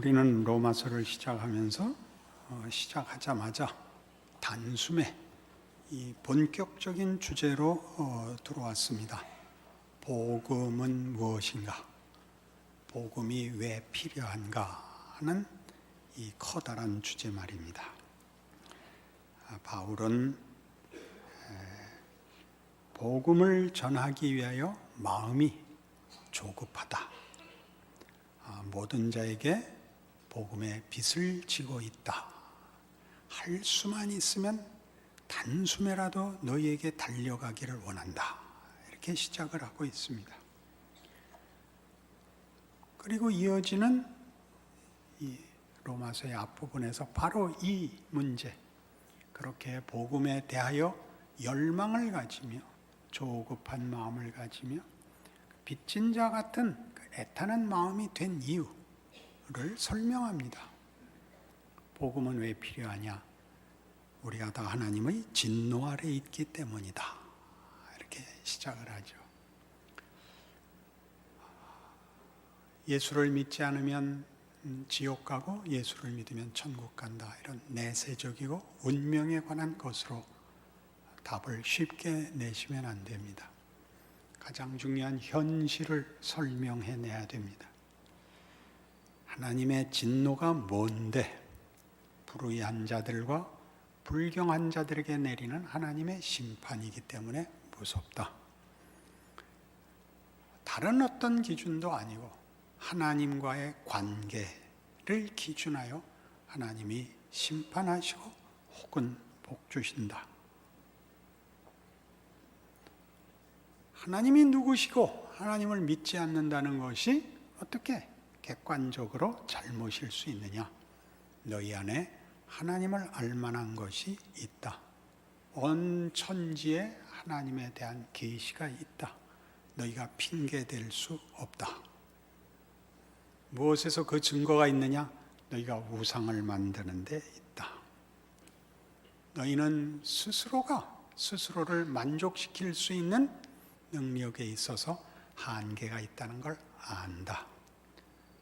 우리는 로마서를 시작하자마자 단숨에 이 본격적인 주제로 들어왔습니다. 복음은 무엇인가? 복음이 왜 필요한가? 하는 이 커다란 주제 말입니다. 바울은 복음을 전하기 위하여 마음이 조급하다. 모든 자에게 복음의 빚을 지고 있다. 할 수만 있으면 단숨에라도 너희에게 달려가기를 원한다. 이렇게 시작을 하고 있습니다. 그리고 이어지는 이 로마서의 앞부분에서 바로 이 문제, 그렇게 복음에 대하여 열망을 가지며 조급한 마음을 가지며 빚진 자 같은 애타는 마음이 된 이유를 설명합니다. 복음은 왜 필요하냐? 우리가 다 하나님의 진노 아래 있기 때문이다. 이렇게 시작을 하죠. 예수를 믿지 않으면 지옥 가고 예수를 믿으면 천국 간다. 이런 내세적이고 운명에 관한 것으로 답을 쉽게 내시면 안 됩니다. 가장 중요한 현실을 설명해내야 됩니다. 하나님의 진노가 뭔데? 불의한 자들과 불경한 자들에게 내리는 하나님의 심판이기 때문에 무섭다. 다른 어떤 기준도 아니고 하나님과의 관계를 기준하여 하나님이 심판하시고 혹은 복 주신다. 하나님이 누구시고 하나님을 믿지 않는다는 것이 어떻게 객관적으로 잘못일 수 있느냐? 너희 안에 하나님을 알만한 것이 있다. 온 천지에 하나님에 대한 계시가 있다. 너희가 핑계댈 수 없다. 무엇에서 그 증거가 있느냐? 너희가 우상을 만드는 데 있다. 너희는 스스로를 만족시킬 수 있는 능력에 있어서 한계가 있다는 걸 안다.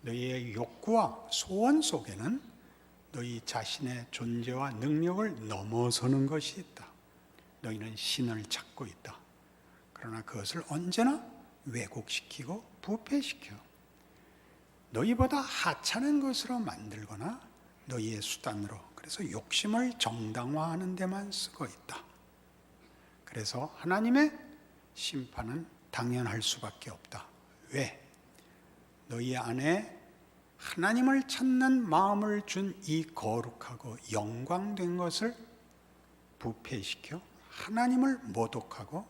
너희의 욕구와 소원 속에는 너희 자신의 존재와 능력을 넘어서는 것이 있다. 너희는 신을 찾고 있다. 그러나 그것을 언제나 왜곡시키고 부패시켜 너희보다 하찮은 것으로 만들거나 너희의 수단으로, 그래서 욕심을 정당화하는 데만 쓰고 있다. 그래서 하나님의 심판은 당연할 수밖에 없다. 왜? 너희 안에 하나님을 찾는 마음을 준 이 거룩하고 영광된 것을 부패시켜 하나님을 모독하고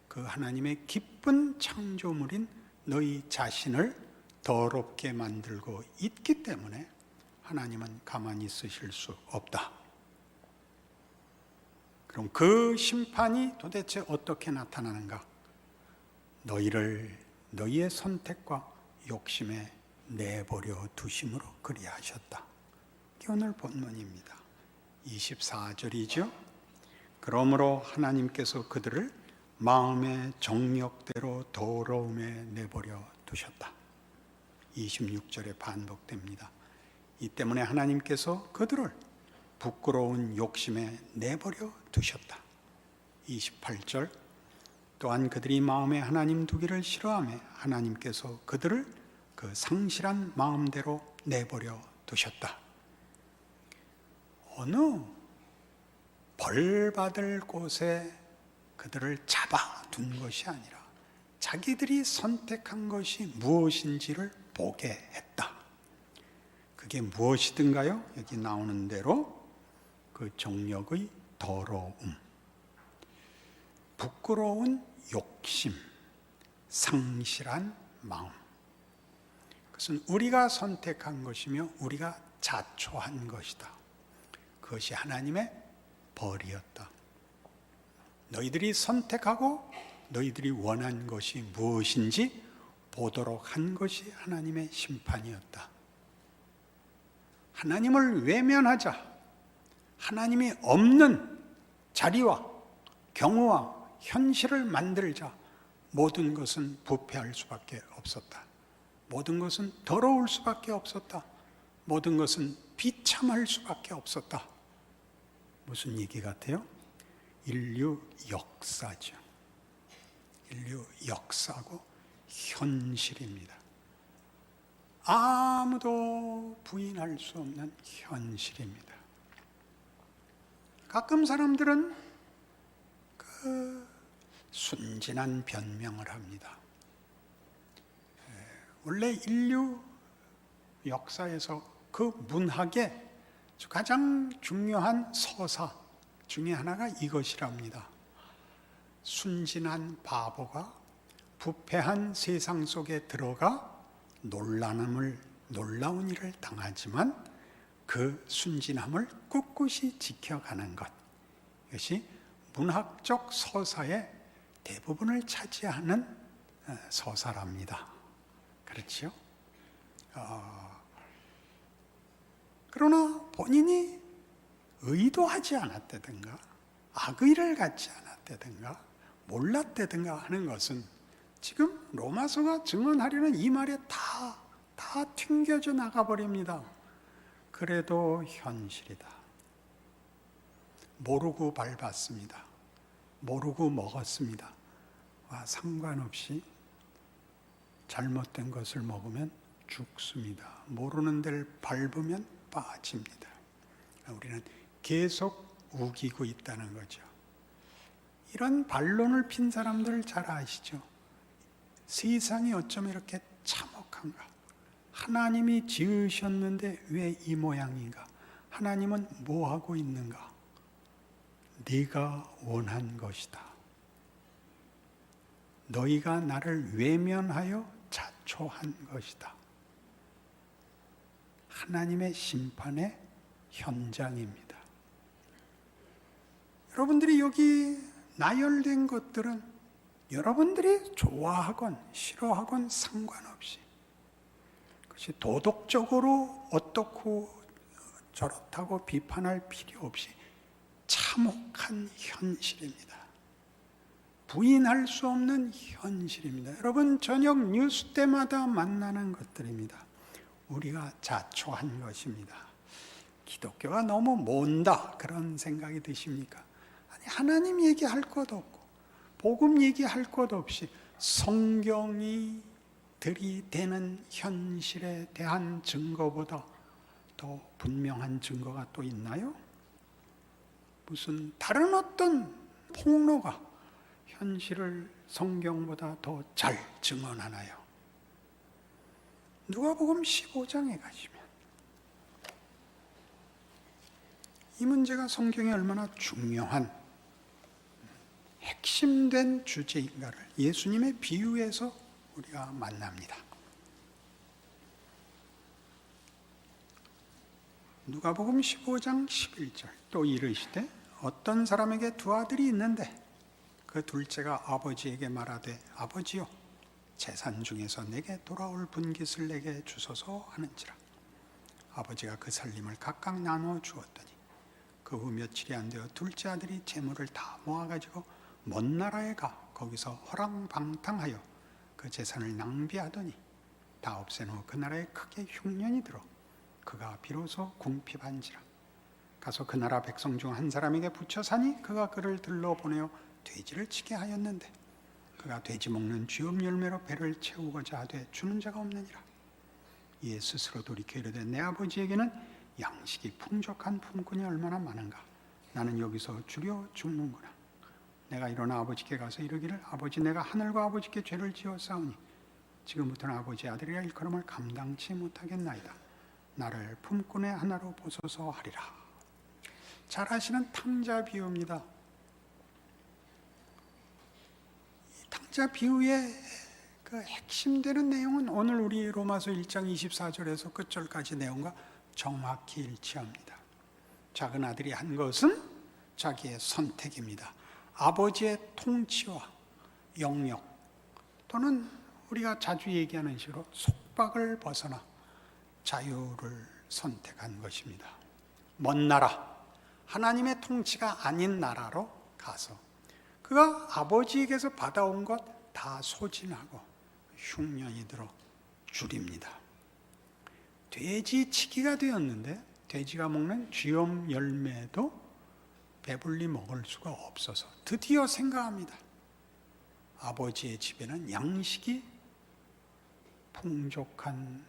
그 하나님의 기쁜 창조물인 너희 자신을 더럽게 만들고 있기 때문에 하나님은 가만히 있으실 수 없다. 그럼 그 심판이 도대체 어떻게 나타나는가? 너희의 선택과 욕심에 내버려 두심으로 그리하셨다. 이게 오늘 본문입니다. 24절이죠. 그러므로 하나님께서 그들을 마음의 정욕대로 더러움에 내버려 두셨다. 26절에 반복됩니다. 이 때문에 하나님께서 그들을 부끄러운 욕심에 내버려 두셨다. 28절 또한 그들이 마음에 하나님 두기를 싫어하며 하나님께서 그들을 그 상실한 마음대로 내버려 두셨다. 어느 벌 받을 곳에 그들을 잡아둔 것이 아니라 자기들이 선택한 것이 무엇인지를 보게 했다. 그게 무엇이든가요? 여기 나오는 대로 그 정욕의 더러움, 부끄러운 욕심, 상실한 마음. 그것은 우리가 선택한 것이며 우리가 자초한 것이다. 그것이 하나님의 벌이었다. 너희들이 선택하고 너희들이 원한 것이 무엇인지 보도록 한 것이 하나님의 심판이었다. 하나님을 외면하자, 하나님이 없는 자리와 경우와 현실을 만들자, 모든 것은 부패할 수밖에 없었다. 모든 것은 더러울 수밖에 없었다. 모든 것은 비참할 수밖에 없었다. 무슨 얘기 같아요? 인류 역사죠. 인류 역사고 현실입니다. 아무도 부인할 수 없는 현실입니다. 가끔 사람들은 순진한 변명을 합니다. 원래 인류 역사에서 그 문학의 가장 중요한 서사 중에 하나가 이것이랍니다. 순진한 바보가 부패한 세상 속에 들어가 놀라운 일을 당하지만 그 순진함을 꿋꿋이 지켜가는 것. 이것이 문학적 서사의 대부분을 차지하는 서사랍니다. 그렇지요? 그러나 본인이 의도하지 않았다든가 악의를 갖지 않았다든가 몰랐다든가 하는 것은 지금 로마서가 증언하려는 이 말에 다 튕겨져 나가버립니다. 그래도 현실이다. 모르고 밟았습니다. 모르고 먹었습니다. 와, 상관없이 잘못된 것을 먹으면 죽습니다. 모르는 데를 밟으면 빠집니다. 우리는 계속 우기고 있다는 거죠. 이런 반론을 핀 사람들 잘 아시죠? 세상이 어쩜 이렇게 참혹한가? 하나님이 지으셨는데 왜 이 모양인가? 하나님은 뭐 하고 있는가? 네가 원한 것이다. 너희가 나를 외면하여 자초한 것이다. 하나님의 심판의 현장입니다. 여러분들이 여기 나열된 것들은 여러분들이 좋아하건 싫어하건 상관없이 그것이 도덕적으로 어떻고 저렇다고 비판할 필요 없이 참혹한 현실입니다. 부인할 수 없는 현실입니다. 여러분, 저녁 뉴스 때마다 만나는 것들입니다. 우리가 자초한 것입니다. 기독교가 너무 먼다 그런 생각이 드십니까? 아니, 하나님 얘기할 것 없고 복음 얘기할 것 없이 성경이 들이대는 현실에 대한 증거보다 더 분명한 증거가 또 있나요? 무슨 다른 어떤 폭로가 현실을 성경보다 더 잘 증언하나요? 누가복음 15장에 가시면 이 문제가 성경에 얼마나 중요한 핵심된 주제인가를 예수님의 비유에서 우리가 만납니다. 누가복음 15장 11절 또 이르시되 어떤 사람에게 두 아들이 있는데 그 둘째가 아버지에게 말하되 아버지여 재산 중에서 내게 돌아올 분깃을 내게 주소서 하는지라. 아버지가 그 살림을 각각 나누어 주었더니 그 후 며칠이 안 되어 둘째 아들이 재물을 다 모아가지고 먼 나라에 가 거기서 허랑방탕하여 그 재산을 낭비하더니 다 없앤 후 그 나라에 크게 흉년이 들어 그가 비로소 궁핍한지라. 가서 그 나라 백성 중 한 사람에게 붙여 사니 그가 그를 들러 보내어 돼지를 치게 하였는데 그가 돼지 먹는 쥐업 열매로 배를 채우고자 하되 주는 자가 없느니라. 이에 스스로 돌이켜 이르되 내 아버지에게는 양식이 풍족한 품꾼이 얼마나 많은가. 나는 여기서 주려 죽는구나. 내가 일어나 아버지께 가서 이르기를 아버지 내가 하늘과 아버지께 죄를 지었사오니 지금부터는 아버지의 아들이라 일컬음을 감당치 못하겠나이다. 나를 품꾼의 하나로 보소서 하리라. 잘 아시는 탕자 비유입니다. 이 탕자 비유의 그 핵심되는 내용은 오늘 우리 로마서 1장 24절에서 끝절까지 내용과 정확히 일치합니다. 작은 아들이 한 것은 자기의 선택입니다. 아버지의 통치와 영역 또는 우리가 자주 얘기하는 식으로 속박을 벗어나 자유를 선택한 것입니다. 먼 나라, 하나님의 통치가 아닌 나라로 가서 그가 아버지에게서 받아온 것 다 소진하고 흉년이 들어 줄입니다. 돼지치기가 되었는데 돼지가 먹는 쥐엄 열매도 배불리 먹을 수가 없어서 드디어 생각합니다. 아버지의 집에는 양식이 풍족한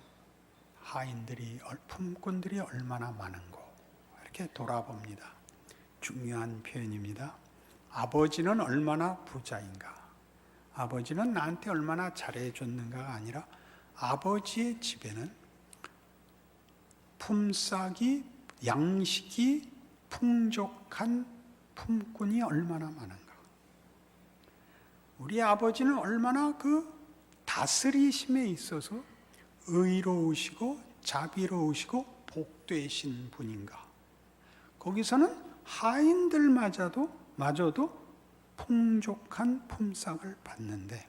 하인들이, 품꾼들이 얼마나 많은고 이렇게 돌아봅니다. 중요한 표현입니다. 아버지는 얼마나 부자인가, 아버지는 나한테 얼마나 잘해줬는가가 아니라 아버지의 집에는 품삯이, 양식이 풍족한 품꾼이 얼마나 많은가. 우리 아버지는 얼마나 그 다스리심에 있어서 의로우시고 자비로우시고 복되신 분인가. 거기서는 하인들마저도 풍족한 품삯을 받는데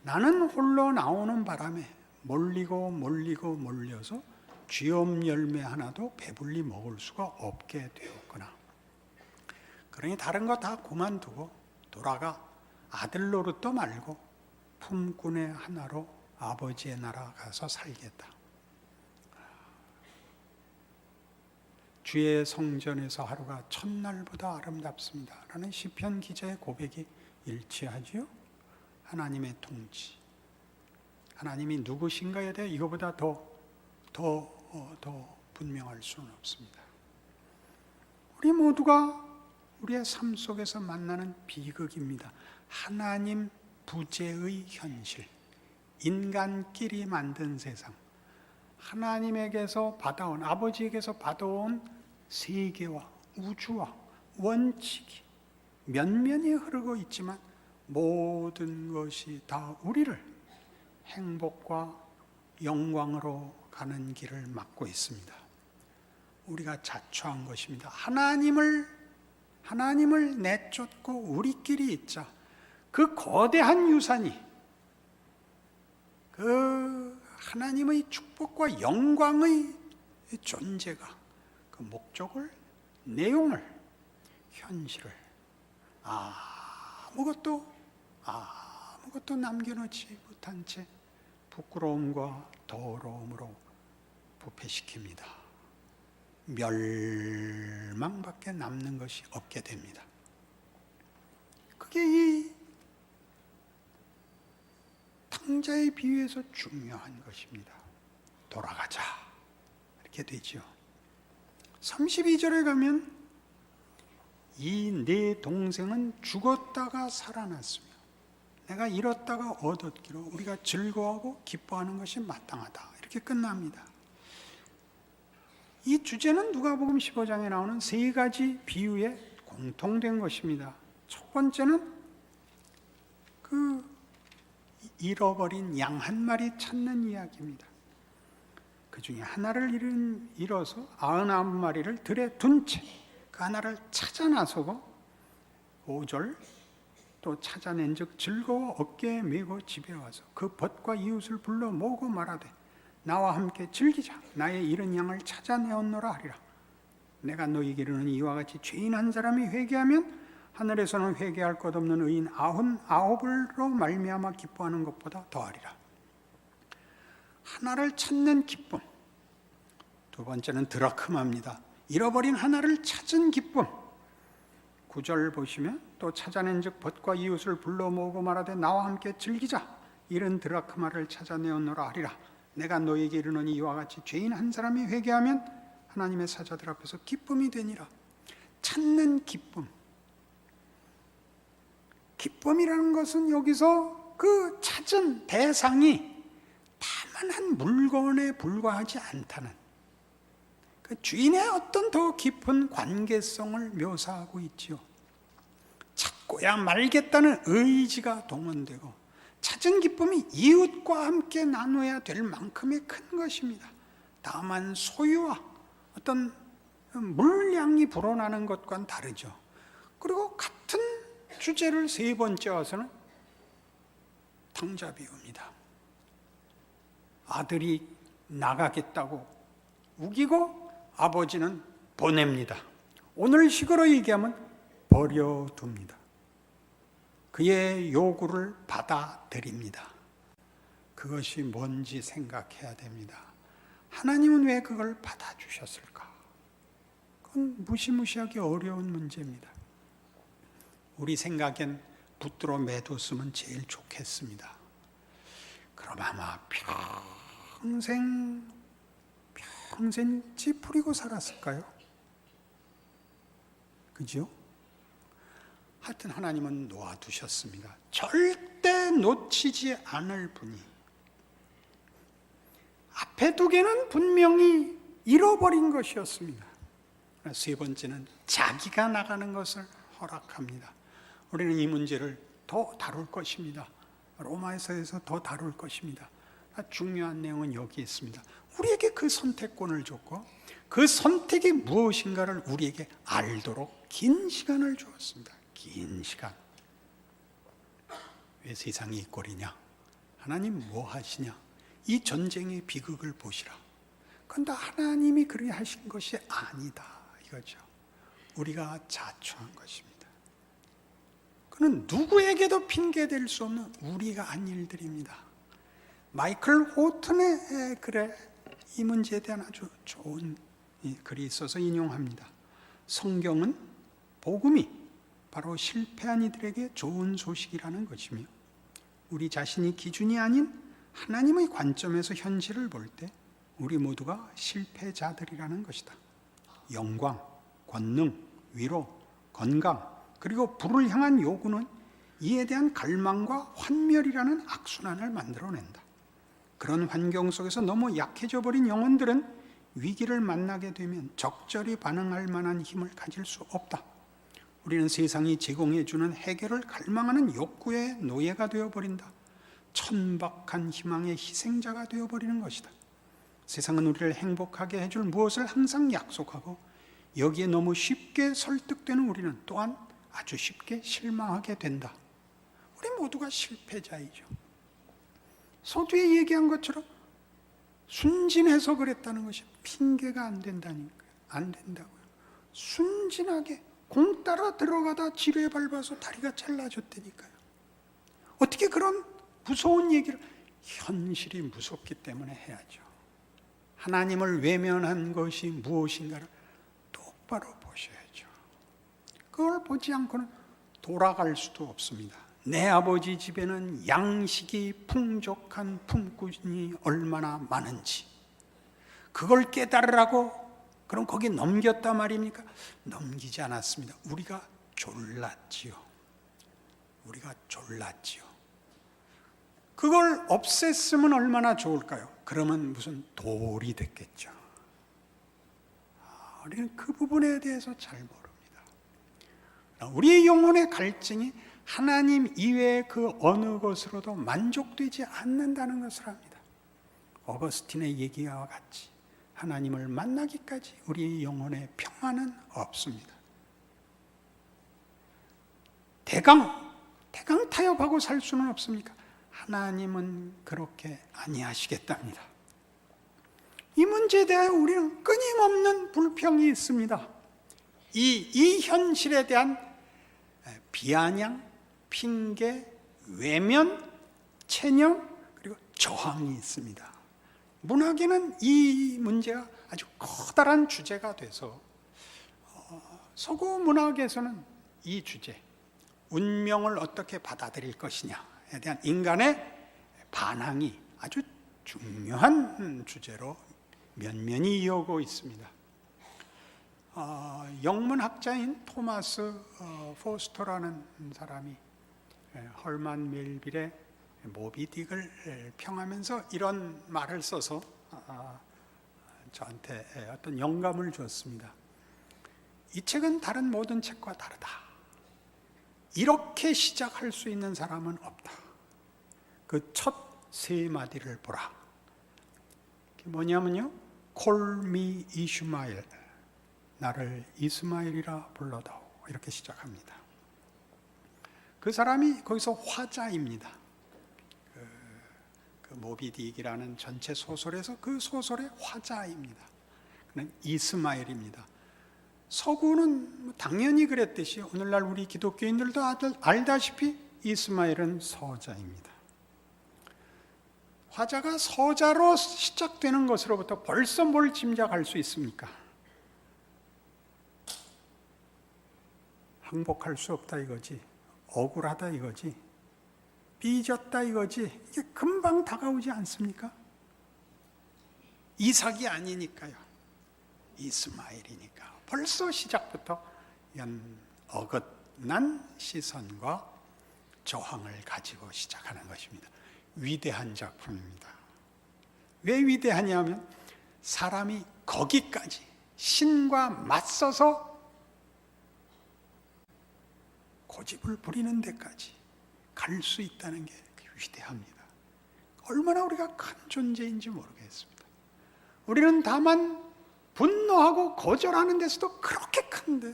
나는 홀로 나오는 바람에 몰려서 쥐엄 열매 하나도 배불리 먹을 수가 없게 되었구나. 그러니 다른 거 다 그만두고 돌아가 아들 노릇도 말고 품꾼의 하나로 아버지의 나라 가서 살겠다. 주의 성전에서 하루가 첫날보다 아름답습니다 라는 시편 기자의 고백이 일치하지요. 하나님의 통치, 하나님이 누구신가에 대해 이거보다 더 분명할 수는 없습니다. 우리 모두가 우리의 삶 속에서 만나는 비극입니다. 하나님 부재의 현실, 인간끼리 만든 세상, 하나님에게서 받아온, 아버지에게서 받아온 세계와 우주와 원칙이 면면히 흐르고 있지만 모든 것이 다 우리를 행복과 영광으로 가는 길을 막고 있습니다. 우리가 자초한 것입니다. 하나님을 내쫓고 우리끼리 있자. 그 거대한 유산이, 그 하나님의 축복과 영광의 존재가, 그 목적을, 내용을, 현실을 아무것도 남겨놓지 못한 채 부끄러움과 더러움으로 부패시킵니다. 멸망밖에 남는 것이 없게 됩니다. 그게 이 탕자의 비유에서 중요한 것입니다. 돌아가자 이렇게 되죠. 32절에 가면 이 네 동생은 죽었다가 살아났으며 내가 잃었다가 얻었기로 우리가 즐거워하고 기뻐하는 것이 마땅하다. 이렇게 끝납니다. 이 주제는 누가복음 15장에 나오는 세 가지 비유에 공통된 것입니다. 첫 번째는 그 잃어버린 양 한 마리 찾는 이야기입니다. 그 중에 하나를 잃어서 99마리를 들에 둔 채 그 하나를 찾아 나서고 5절 또 찾아낸 즉 즐거워 어깨에 메고 집에 와서 그 벗과 이웃을 불러 모으고 말하되 나와 함께 즐기자. 나의 잃은 양을 찾아내었노라 하리라. 내가 너희에게 이르노니 이와 같이 죄인 한 사람이 회개하면 하늘에서는 회개할 것 없는 의인 99으로 말미암아 기뻐하는 것보다 더하리라. 하나를 찾는 기쁨. 두 번째는 드라크마입니다. 잃어버린 하나를 찾은 기쁨. 9절 보시면 또 찾아낸 즉 벗과 이웃을 불러 모으고 말하되 나와 함께 즐기자. 잃은 드라크마를 찾아내었노라 하리라. 내가 너희에게 이르노니 이와 같이 죄인 한 사람이 회개하면 하나님의 사자들 앞에서 기쁨이 되니라. 찾는 기쁨. 기쁨이라는 것은 여기서 그 찾은 대상이 다만 한 물건에 불과하지 않다는 그 주인의 어떤 더 깊은 관계성을 묘사하고 있지요. 찾고야 말겠다는 의지가 동원되고 찾은 기쁨이 이웃과 함께 나눠야 될 만큼의 큰 것입니다. 다만 소유와 어떤 물량이 불어나는 것과는 다르죠. 그리고 같은 주제를 세 번째 와서는 탕자 비유입니다. 아들이 나가겠다고 우기고 아버지는 보냅니다. 오늘 식으로 얘기하면 버려둡니다. 그의 요구를 받아들입니다. 그것이 뭔지 생각해야 됩니다. 하나님은 왜 그걸 받아주셨을까? 그건 무시무시하게 어려운 문제입니다. 우리 생각엔 붙들어 매뒀으면 제일 좋겠습니다. 그럼 아마 평생 찌푸리고 살았을까요? 그죠? 하여튼 하나님은 놓아두셨습니다. 절대 놓치지 않을 분이. 앞에 두 개는 분명히 잃어버린 것이었습니다. 세 번째는 자기가 나가는 것을 허락합니다. 우리는 이 문제를 더 다룰 것입니다. 로마서에서 더 다룰 것입니다. 중요한 내용은 여기 있습니다. 우리에게 그 선택권을 줬고 그 선택이 무엇인가를 우리에게 알도록 긴 시간을 주었습니다. 긴 시간. 왜 세상이 이 꼴이냐? 하나님 뭐 하시냐? 이 전쟁의 비극을 보시라. 그런데 하나님이 그렇게 하신 것이 아니다 이거죠. 우리가 자초한 것입니다. 그는 누구에게도 핑계댈 수 없는 우리가 한 일들입니다. 마이클 호튼의 글에 이 문제에 대한 아주 좋은 글이 있어서 인용합니다. 성경은 복음이 바로 실패한 이들에게 좋은 소식이라는 것이며 우리 자신이 기준이 아닌 하나님의 관점에서 현실을 볼 때 우리 모두가 실패자들이라는 것이다. 영광, 권능, 위로, 건강 그리고 부를 향한 요구는 이에 대한 갈망과 환멸이라는 악순환을 만들어낸다. 그런 환경 속에서 너무 약해져 버린 영혼들은 위기를 만나게 되면 적절히 반응할 만한 힘을 가질 수 없다. 우리는 세상이 제공해주는 해결을 갈망하는 욕구의 노예가 되어버린다. 천박한 희망의 희생자가 되어버리는 것이다. 세상은 우리를 행복하게 해줄 무엇을 항상 약속하고 여기에 너무 쉽게 설득되는 우리는 또한 아주 쉽게 실망하게 된다. 우리 모두가 실패자이죠. 서두에 얘기한 것처럼 순진해서 그랬다는 것이 핑계가 안 된다니까요. 안 된다고요. 순진하게 공 따라 들어가다 지뢰 밟아서 다리가 잘라졌다니까요. 어떻게 그런 무서운 얘기를, 현실이 무섭기 때문에 해야죠. 하나님을 외면한 것이 무엇인가를 똑바로 보셔야죠. 그걸 보지 않고는 돌아갈 수도 없습니다. 내 아버지 집에는 양식이 풍족한 품꾼이 얼마나 많은지 그걸 깨달으라고 그럼 거기 넘겼단 말입니까? 넘기지 않았습니다. 우리가 졸랐지요. 그걸 없앴으면 얼마나 좋을까요? 그러면 무슨 돌이 됐겠죠. 우리는 그 부분에 대해서 잘 모릅니다. 우리의 영혼의 갈증이 하나님 이외의 그 어느 것으로도 만족되지 않는다는 것을 합니다. 어거스틴의 얘기와 같이 하나님을 만나기까지 우리의 영혼의 평안은 없습니다. 대강 타협하고 살 수는 없습니까? 하나님은 그렇게 아니하시겠답니다. 이 문제에 대하여 우리는 끊임없는 불평이 있습니다. 이 현실에 대한 비아냥, 핑계, 외면, 체념, 그리고 저항이 있습니다. 문학에는 이 문제가 아주 커다란 주제가 돼서 서구 문학에서는 이 주제, 운명을 어떻게 받아들일 것이냐에 대한 인간의 반항이 아주 중요한 주제로 면면이 이어오고 있습니다. 영문학자인 토마스 포스터라는 사람이 헐만 멜빌의 모비딕을 평하면서 이런 말을 써서 저한테 어떤 영감을 주었습니다. 이 책은 다른 모든 책과 다르다. 이렇게 시작할 수 있는 사람은 없다. 그 첫 세 마디를 보라. 그게 뭐냐면요, Call me 이슈마엘, 나를 이스마엘이라 불러다오, 이렇게 시작합니다. 그 사람이 거기서 화자입니다. 그 모비딕이라는 전체 소설에서 그 소설의 화자입니다. 그는 이스마엘입니다. 서구는 당연히 그랬듯이 오늘날 우리 기독교인들도 알다시피 이스마엘은 서자입니다. 화자가 서자로 시작되는 것으로부터 벌써 뭘 짐작할 수 있습니까? 항복할 수 없다 이거지, 억울하다 이거지, 삐졌다 이거지. 이게 금방 다가오지 않습니까? 이삭이 아니니까요. 이스마엘이니까 벌써 시작부터 이런 어긋난 시선과 저항을 가지고 시작하는 것입니다. 위대한 작품입니다. 왜 위대하냐면 사람이 거기까지 신과 맞서서 고집을 부리는 데까지 갈 수 있다는 게 위대합니다. 얼마나 우리가 큰 존재인지 모르겠습니다. 우리는 다만 분노하고 거절하는 데서도 그렇게 큰데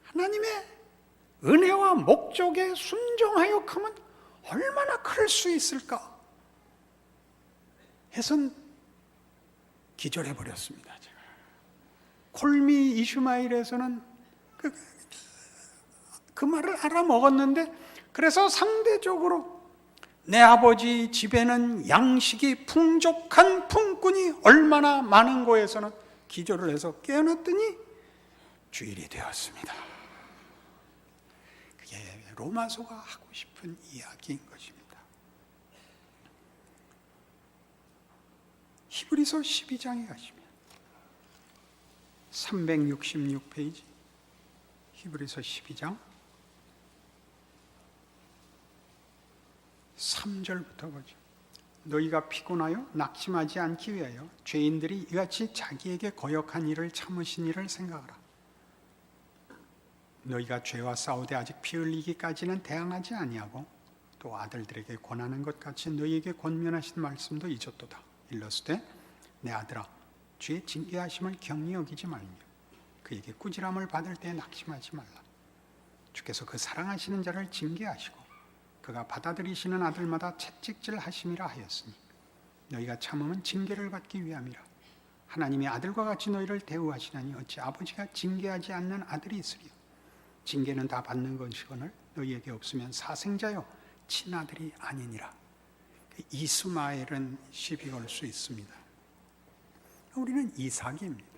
하나님의 은혜와 목적에 순종하여금은 얼마나 클 수 있을까 해선 기절해버렸습니다. 제가. 콜미 이슈마일에서는 그 말을 알아먹었는데, 그래서 상대적으로 내 아버지 집에는 양식이 풍족한 품꾼이 얼마나 많은 거에서는 기절을 해서 깨어났더니 주일이 되었습니다. 그게 로마서가 하고 싶은 이야기인 것입니다. 히브리서 12장에 가시면 366페이지 히브리서 12장 3절부터 보죠. 너희가 피곤하여 낙심하지 않기 위하여 죄인들이 이같이 자기에게 거역한 일을 참으신 일을 생각하라. 너희가 죄와 싸우되 아직 피 흘리기까지는 대항하지 아니하고 또 아들들에게 권하는 것 같이 너희에게 권면하신 말씀도 잊었도다. 일러스되 내 아들아 주의 징계하심을 경히 여기지 말며 그에게 꾸지람을 받을 때 낙심하지 말라. 주께서 그 사랑하시는 자를 징계하시고 그가 받아들이시는 아들마다 채찍질 하심이라 하였으니 너희가 참음은 징계를 받기 위함이라. 하나님이 아들과 같이 너희를 대우하시나니 어찌 아버지가 징계하지 않는 아들이 있으리요. 징계는 다 받는 것이거늘 너희에게 없으면 사생자요 친아들이 아니니라. 이스마엘은 시비 걸 수 있습니다. 우리는 이삭입니다.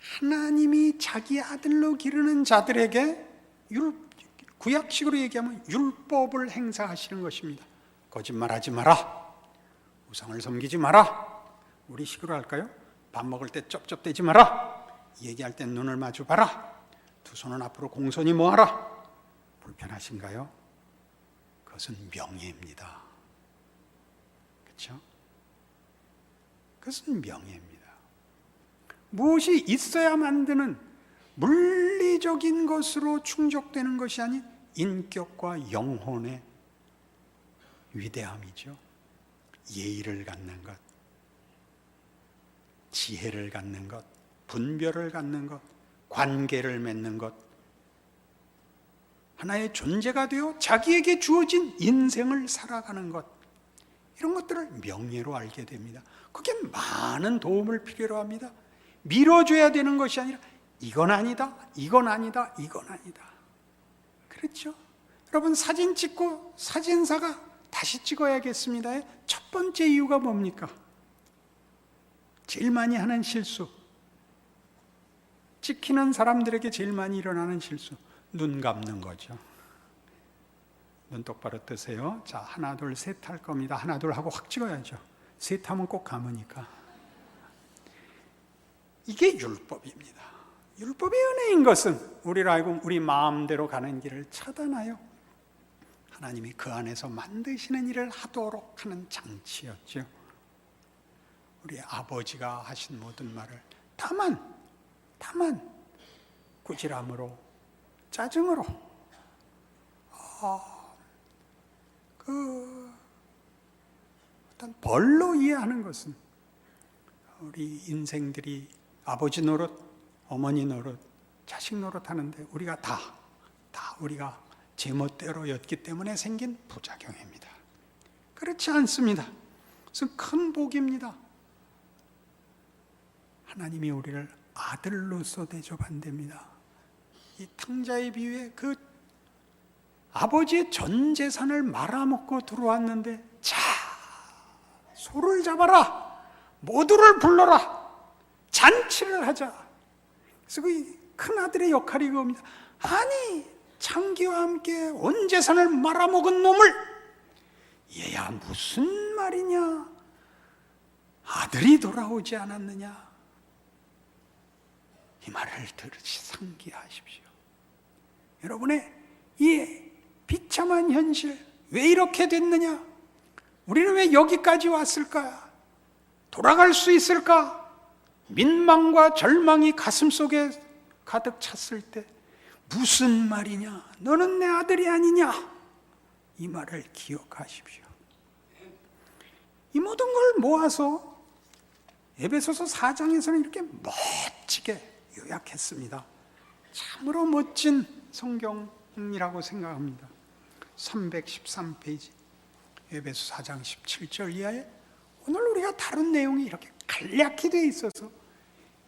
하나님이 자기 아들로 기르는 자들에게 구약식으로 얘기하면 율법을 행사하시는 것입니다. 거짓말하지 마라, 우상을 섬기지 마라. 우리 식으로 할까요? 밥 먹을 때 쩝쩝대지 마라, 얘기할 때 눈을 마주 봐라, 두 손은 앞으로 공손히 모아라. 불편하신가요? 그것은 명예입니다. 그렇죠? 그것은 명예입니다. 무엇이 있어야 만드는 물리적인 것으로 충족되는 것이 아닌 인격과 영혼의 위대함이죠. 예의를 갖는 것, 지혜를 갖는 것, 분별을 갖는 것, 관계를 맺는 것, 하나의 존재가 되어 자기에게 주어진 인생을 살아가는 것, 이런 것들을 명예로 알게 됩니다. 그게 많은 도움을 필요로 합니다. 밀어줘야 되는 것이 아니라 이건 아니다, 이건 아니다, 이건 아니다. 그렇죠? 여러분 사진 찍고 사진사가 다시 찍어야겠습니다. 첫 번째 이유가 뭡니까? 제일 많이 하는 실수, 찍히는 사람들에게 제일 많이 일어나는 실수, 눈 감는 거죠. 눈 똑바로 뜨세요. 자, 하나 둘 셋 할 겁니다. 하나 둘 하고 확 찍어야죠. 셋 하면 꼭 감으니까. 이게 율법입니다. 율법의 은혜인 것은 우리를 알고 우리 마음대로 가는 길을 차단하여 하나님이 그 안에서 만드시는 일을 하도록 하는 장치였죠. 우리 아버지가 하신 모든 말을 다만 꾸지람으로, 짜증으로, 어떤 벌로 이해하는 것은 우리 인생들이 아버지 노릇, 어머니 노릇, 자식 노릇 하는데 우리가 다 우리가 제멋대로였기 때문에 생긴 부작용입니다. 그렇지 않습니다. 그것은 큰 복입니다. 하나님이 우리를 아들로서 대접한답니다. 이 탕자의 비유에 그 아버지의 전 재산을 말아먹고 들어왔는데, 자, 소를 잡아라, 모두를 불러라, 잔치를 하자. 그래서 그 큰아들의 역할이 그겁니다. 아니, 창기와 함께 온 재산을 말아먹은 놈을, 얘야 무슨 말이냐, 아들이 돌아오지 않았느냐. 이 말을 들으시 상기하십시오. 여러분의 이 비참한 현실, 왜 이렇게 됐느냐? 우리는 왜 여기까지 왔을까? 돌아갈 수 있을까? 민망과 절망이 가슴속에 가득 찼을 때 무슨 말이냐? 너는 내 아들이 아니냐? 이 말을 기억하십시오. 이 모든 걸 모아서 에베소서 4장에서는 이렇게 멋지게 요약했습니다. 참으로 멋진 성경이라고 생각합니다. 313페이지 에베소 4장 17절 이하에 오늘 우리가 다룬 내용이 이렇게 간략히 되어 있어서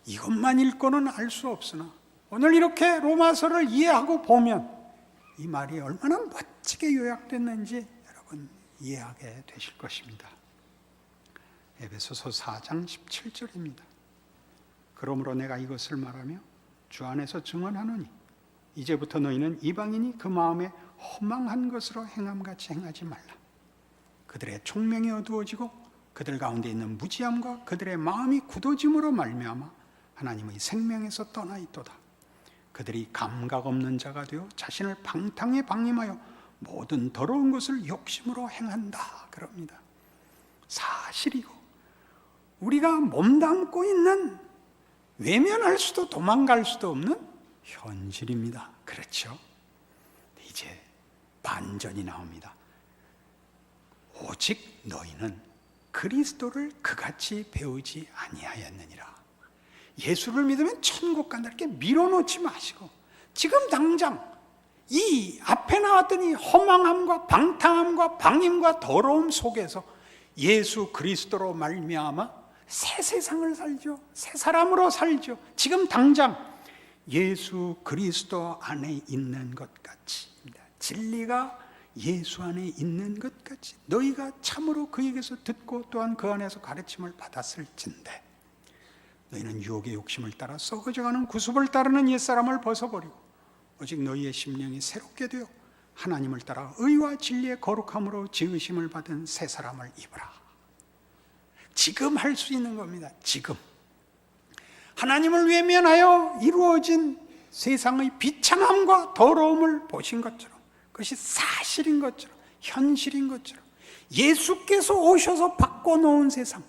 이것만 읽고는 알 수 없으나 오늘 이렇게 로마서를 이해하고 보면 이 말이 얼마나 멋지게 요약됐는지 여러분 이해하게 되실 것입니다. 에베소서 4장 17절입니다. 그러므로 내가 이것을 말하며 주 안에서 증언하노니 이제부터 너희는 이방인이 그 마음에 허망한 것으로 행함같이 행하지 말라. 그들의 총명이 어두워지고 그들 가운데 있는 무지함과 그들의 마음이 굳어짐으로 말미암아 하나님의 생명에서 떠나 있도다. 그들이 감각 없는 자가 되어 자신을 방탕에 방임하여 모든 더러운 것을 욕심으로 행한다. 그럽니다. 사실이고 우리가 몸담고 있는 외면할 수도 도망갈 수도 없는 현실입니다. 그렇죠? 이제 반전이 나옵니다. 오직 너희는 그리스도를 그같이 배우지 아니하였느니라. 예수를 믿으면 천국 간다 이렇게 밀어놓지 마시고 지금 당장 이 앞에 나왔던 이 허망함과 방탕함과 방임과 더러움 속에서 예수 그리스도로 말미암아 새 세상을 살죠. 새 사람으로 살죠. 지금 당장 예수 그리스도 안에 있는 것 같이, 진리가 예수 안에 있는 것 같이 너희가 참으로 그에게서 듣고 또한 그 안에서 가르침을 받았을진데 너희는 유혹의 욕심을 따라 썩어져가는 구습을 따르는 옛사람을 벗어버리고 오직 너희의 심령이 새롭게 되어 하나님을 따라 의와 진리의 거룩함으로 지으심을 받은 새 사람을 입으라. 지금 할 수 있는 겁니다. 지금 하나님을 외면하여 이루어진 세상의 비참함과 더러움을 보신 것처럼, 그것이 사실인 것처럼, 현실인 것처럼 예수께서 오셔서 바꿔놓은 세상,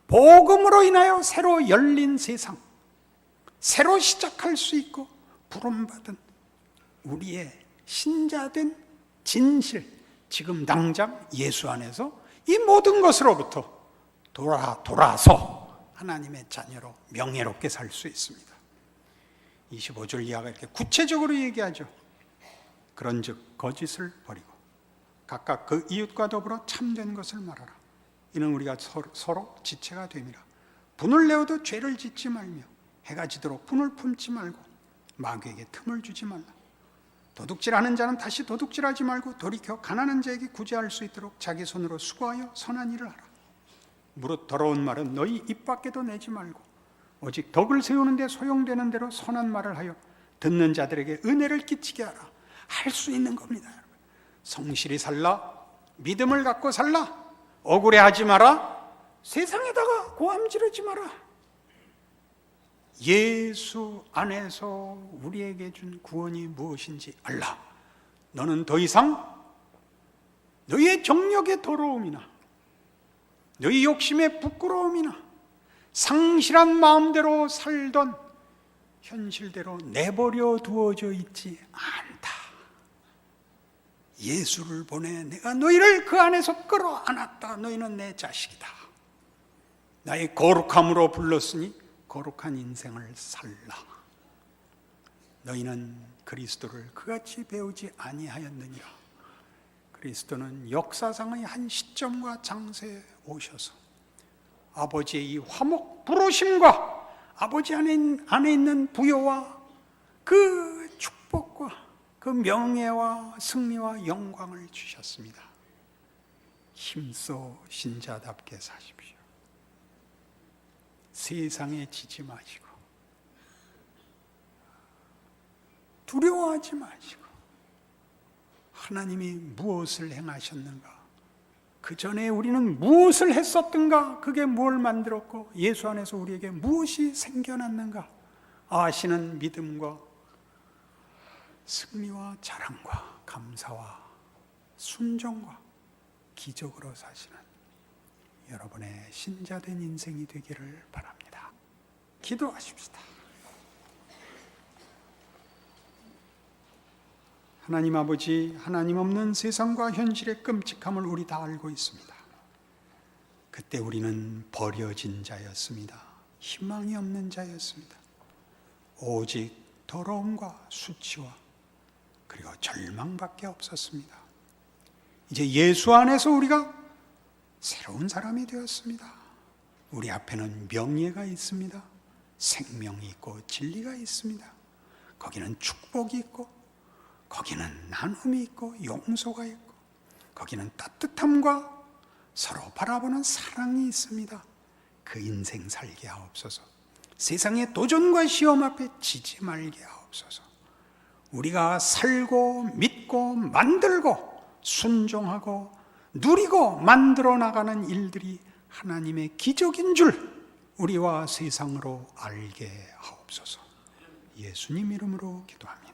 복음으로 인하여 새로 열린 세상, 새로 시작할 수 있고 부름받은 우리의 신자된 진실, 지금 당장 예수 안에서 이 모든 것으로부터 돌아서 하나님의 자녀로 명예롭게 살 수 있습니다. 25절 이하가 이렇게 구체적으로 얘기하죠. 그런즉 거짓을 버리고 각각 그 이웃과 더불어 참된 것을 말하라. 이는 우리가 서로 지체가 됨이라. 분을 내어도 죄를 짓지 말며 해가 지도록 분을 품지 말고 마귀에게 틈을 주지 말라. 도둑질하는 자는 다시 도둑질하지 말고 돌이켜 가난한 자에게 구제할 수 있도록 자기 손으로 수고하여 선한 일을 하라. 무릇 더러운 말은 너희 입 밖에도 내지 말고 오직 덕을 세우는 데 소용되는 대로 선한 말을 하여 듣는 자들에게 은혜를 끼치게 하라. 할 수 있는 겁니다. 성실히 살라. 믿음을 갖고 살라. 억울해하지 마라. 세상에다가 고함 지르지 마라. 예수 안에서 우리에게 준 구원이 무엇인지 알라. 너는 더 이상 너희의 정욕의 더러움이나 너희 욕심의 부끄러움이나 상실한 마음대로 살던 현실대로 내버려 두어져 있지 않다. 예수를 보내 내가 너희를 그 안에서 끌어안았다. 너희는 내 자식이다. 나의 거룩함으로 불렀으니 거룩한 인생을 살라. 너희는 그리스도를 그같이 배우지 아니하였느니라. 그리스도는 역사상의 한 시점과 장소에 오셔서 아버지의 이 화목 부르심과 아버지 안에 있는 부여와 그 축복과 그 그 명예와 승리와 영광을 주셨습니다. 힘써 신자답게 사십시오. 세상에 지지 마시고 두려워하지 마시고 하나님이 무엇을 행하셨는가, 그 전에 우리는 무엇을 했었던가, 그게 뭘 만들었고 예수 안에서 우리에게 무엇이 생겨났는가 아시는 믿음과 승리와 자랑과 감사와 순종과 기적으로 사시는 여러분의 신자된 인생이 되기를 바랍니다. 기도하십시다. 하나님 아버지, 하나님 없는 세상과 현실의 끔찍함을 우리 다 알고 있습니다. 그때 우리는 버려진 자였습니다. 희망이 없는 자였습니다. 오직 더러움과 수치와 그리고 절망밖에 없었습니다. 이제 예수 안에서 우리가 새로운 사람이 되었습니다. 우리 앞에는 명예가 있습니다. 생명이 있고 진리가 있습니다. 거기는 축복이 있고, 거기는 나눔이 있고 용서가 있고, 거기는 따뜻함과 서로 바라보는 사랑이 있습니다. 그 인생 살게 하옵소서. 세상의 도전과 시험 앞에 지지 말게 하옵소서. 우리가 살고 믿고 만들고 순종하고 누리고 만들어 나가는 일들이 하나님의 기적인 줄 우리와 세상으로 알게 하옵소서. 예수님 이름으로 기도합니다.